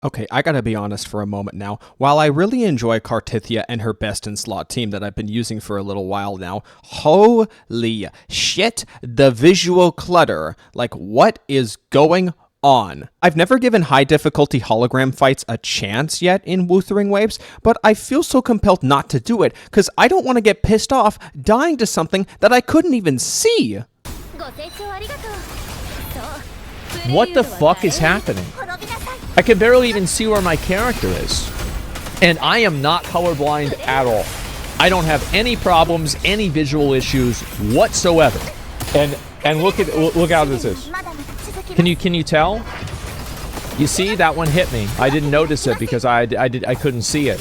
Okay, I gotta be honest for a moment now. While I really enjoy Cartithia and her best in slot team that I've been using for a little while now, holy shit, the visual clutter. Like, what is going on? I've never given high difficulty hologram fights a chance yet in Wuthering Waves, but I feel so compelled not to do it, because I don't want to get pissed off dying to something that I couldn't even see. What the fuck is happening? I can barely even see where my character is. And I am not colorblind at all. I don't have any problems, any visual issues whatsoever. And look how this is. Can you tell? You see, that one hit me. I didn't notice it because I couldn't see it.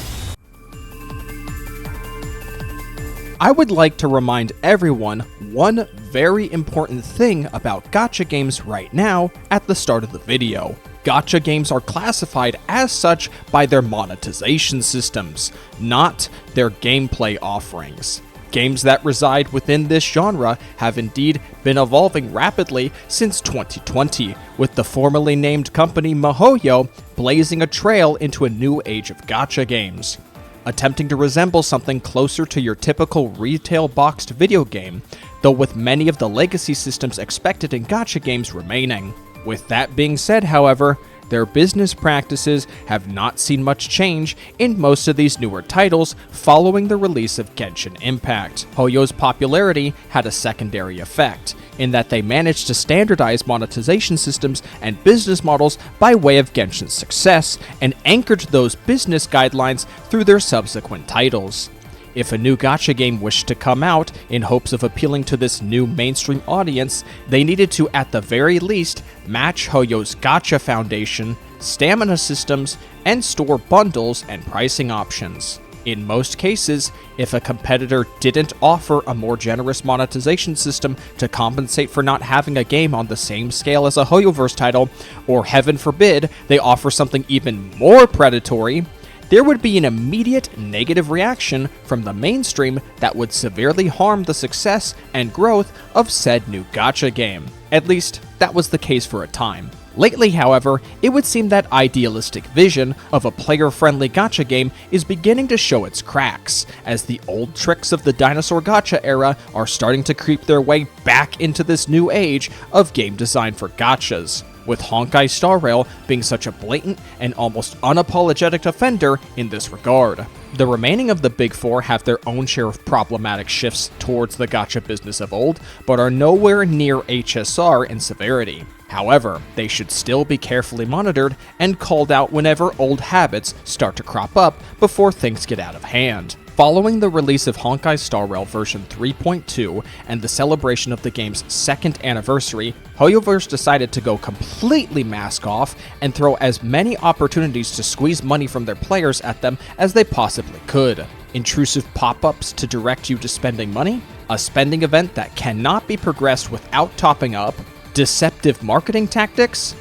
I would like to remind everyone one very important thing about gacha games right now at the start of the video. Gacha games are classified as such by their monetization systems, not their gameplay offerings. Games that reside within this genre have indeed been evolving rapidly since 2020, with the formerly named company MiHoYo blazing a trail into a new age of gacha games, attempting to resemble something closer to your typical retail boxed video game, though with many of the legacy systems expected in gacha games remaining. With that being said, however, their business practices have not seen much change in most of these newer titles following the release of Genshin Impact. Hoyo's popularity had a secondary effect, in that they managed to standardize monetization systems and business models by way of Genshin's success, and anchored those business guidelines through their subsequent titles. If a new gacha game wished to come out in hopes of appealing to this new mainstream audience, they needed to at the very least match Hoyo's gacha foundation, stamina systems, and store bundles and pricing options. In most cases, if a competitor didn't offer a more generous monetization system to compensate for not having a game on the same scale as a Hoyoverse title, or heaven forbid, they offer something even more predatory, there would be an immediate negative reaction from the mainstream that would severely harm the success and growth of said new gacha game. At least, that was the case for a time. Lately, however, it would seem that idealistic vision of a player-friendly gacha game is beginning to show its cracks, as the old tricks of the dinosaur gacha era are starting to creep their way back into this new age of game design for gachas, with Honkai Star Rail being such a blatant and almost unapologetic offender in this regard. The remaining of the Big Four have their own share of problematic shifts towards the gacha business of old, but are nowhere near HSR in severity. However, they should still be carefully monitored and called out whenever old habits start to crop up before things get out of hand. Following the release of Honkai Star Rail version 3.2 and the celebration of the game's second anniversary, Hoyoverse decided to go completely mask off and throw as many opportunities to squeeze money from their players at them as they possibly could. Intrusive pop-ups to direct you to spending money, a spending event that cannot be progressed without topping up, deceptive marketing tactics,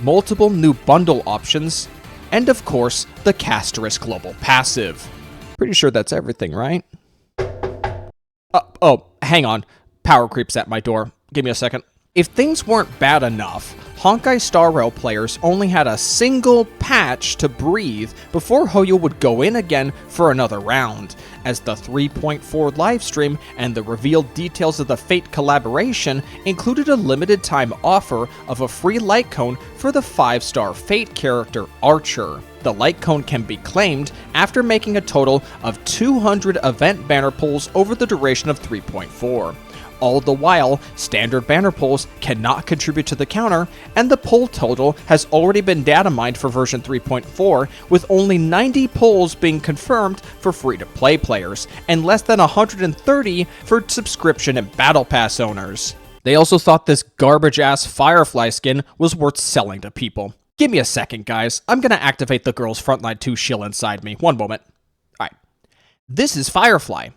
multiple new bundle options, and of course, the Casterus Global Passive. Pretty sure that's everything, right? Oh, hang on. Power creep's at my door. Give me a second. If things weren't bad enough, Honkai Star Rail players only had a single patch to breathe before Hoyo would go in again for another round, as the 3.4 livestream and the revealed details of the Fate collaboration included a limited time offer of a free light cone for the 5-star Fate character Archer. The light cone can be claimed after making a total of 200 event banner pulls over the duration of 3.4. All the while, standard banner pulls cannot contribute to the counter, and the pull total has already been data mined for version 3.4, with only 90 pulls being confirmed for free-to-play players, and less than 130 for subscription and Battle Pass owners. They also thought this garbage-ass Firefly skin was worth selling to people. Give me a second, guys. I'm gonna activate the girl's Frontline 2 shill inside me. One moment. Alright. This is Firefly.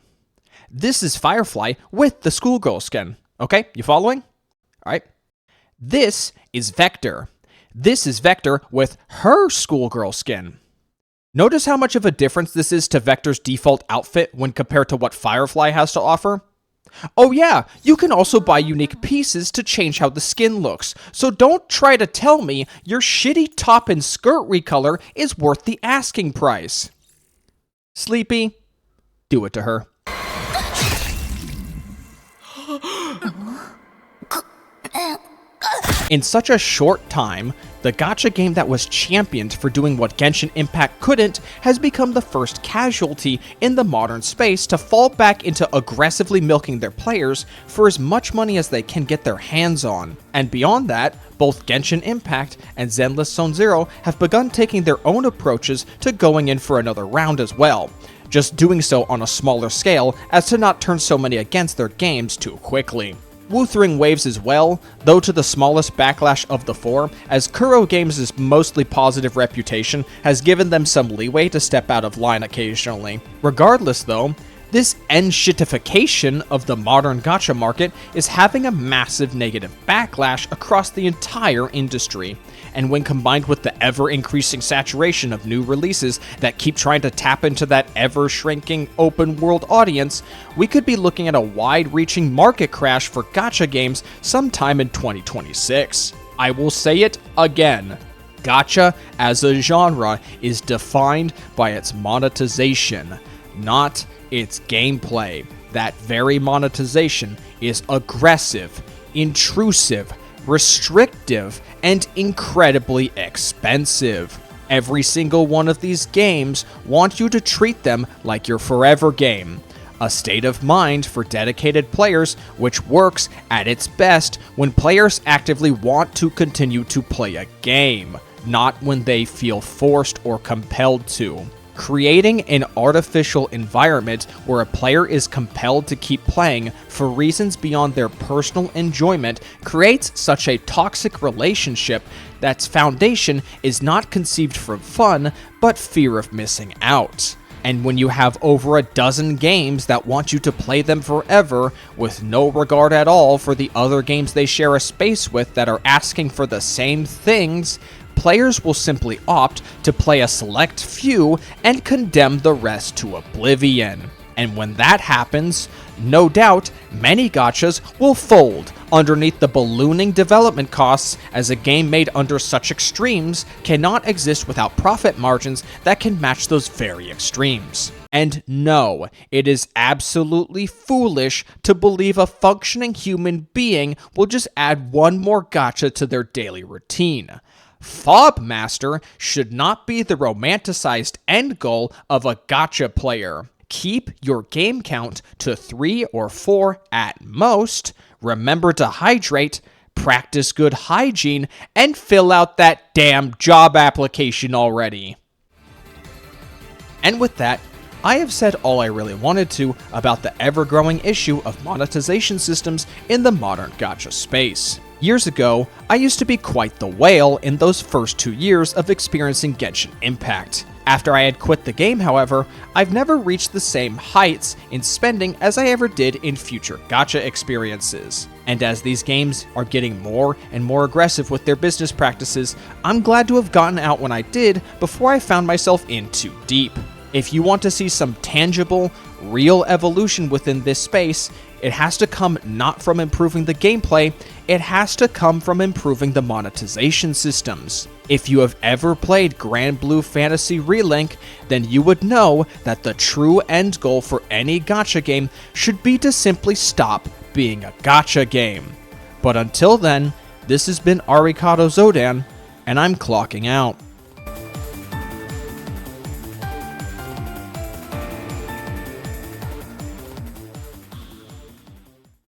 This is Firefly with the schoolgirl skin. Okay, you following? Alright. This is Vector. This is Vector with her schoolgirl skin. Notice how much of a difference this is to Vector's default outfit when compared to what Firefly has to offer? Oh yeah, you can also buy unique pieces to change how the skin looks, so don't try to tell me your shitty top and skirt recolor is worth the asking price. Sleepy? Do it to her. In such a short time, the gacha game that was championed for doing what Genshin Impact couldn't has become the first casualty in the modern space to fall back into aggressively milking their players for as much money as they can get their hands on. And beyond that, both Genshin Impact and Zenless Zone Zero have begun taking their own approaches to going in for another round as well, just doing so on a smaller scale as to not turn so many against their games too quickly. Wuthering waves as well, though to the smallest backlash of the four, as Kuro Games' mostly positive reputation has given them some leeway to step out of line occasionally. Regardless though, this end-shitification of the modern gacha market is having a massive negative backlash across the entire industry, and when combined with the ever-increasing saturation of new releases that keep trying to tap into that ever-shrinking open-world audience, we could be looking at a wide-reaching market crash for gacha games sometime in 2026. I will say it again. Gacha as a genre is defined by its monetization, not its gameplay. That very monetization is aggressive, intrusive, restrictive, and incredibly expensive. Every single one of these games wants you to treat them like your forever game. A state of mind for dedicated players which works at its best when players actively want to continue to play a game, not when they feel forced or compelled to. Creating an artificial environment where a player is compelled to keep playing for reasons beyond their personal enjoyment creates such a toxic relationship that's foundation is not conceived from fun, but fear of missing out. And when you have over a dozen games that want you to play them forever, with no regard at all for the other games they share a space with that are asking for the same things, players will simply opt to play a select few and condemn the rest to oblivion. And when that happens, no doubt many gachas will fold underneath the ballooning development costs, as a game made under such extremes cannot exist without profit margins that can match those very extremes. And no, it is absolutely foolish to believe a functioning human being will just add one more gacha to their daily routine. Fob Master should not be the romanticized end goal of a gacha player. Keep your game count to 3 or 4 at most, remember to hydrate, practice good hygiene, and fill out that damn job application already. And with that, I have said all I really wanted to about the ever-growing issue of monetization systems in the modern gacha space. Years ago, I used to be quite the whale in those first 2 years of experiencing Genshin Impact. After I had quit the game, however, I've never reached the same heights in spending as I ever did in future gacha experiences. And as these games are getting more and more aggressive with their business practices, I'm glad to have gotten out when I did before I found myself in too deep. If you want to see some tangible, real evolution within this space, it has to come not from improving the gameplay, it has to come from improving the monetization systems. If you have ever played Granblue Fantasy Relink, then you would know that the true end goal for any gacha game should be to simply stop being a gacha game. But until then, this has been Arikado Zodan, and I'm clocking out.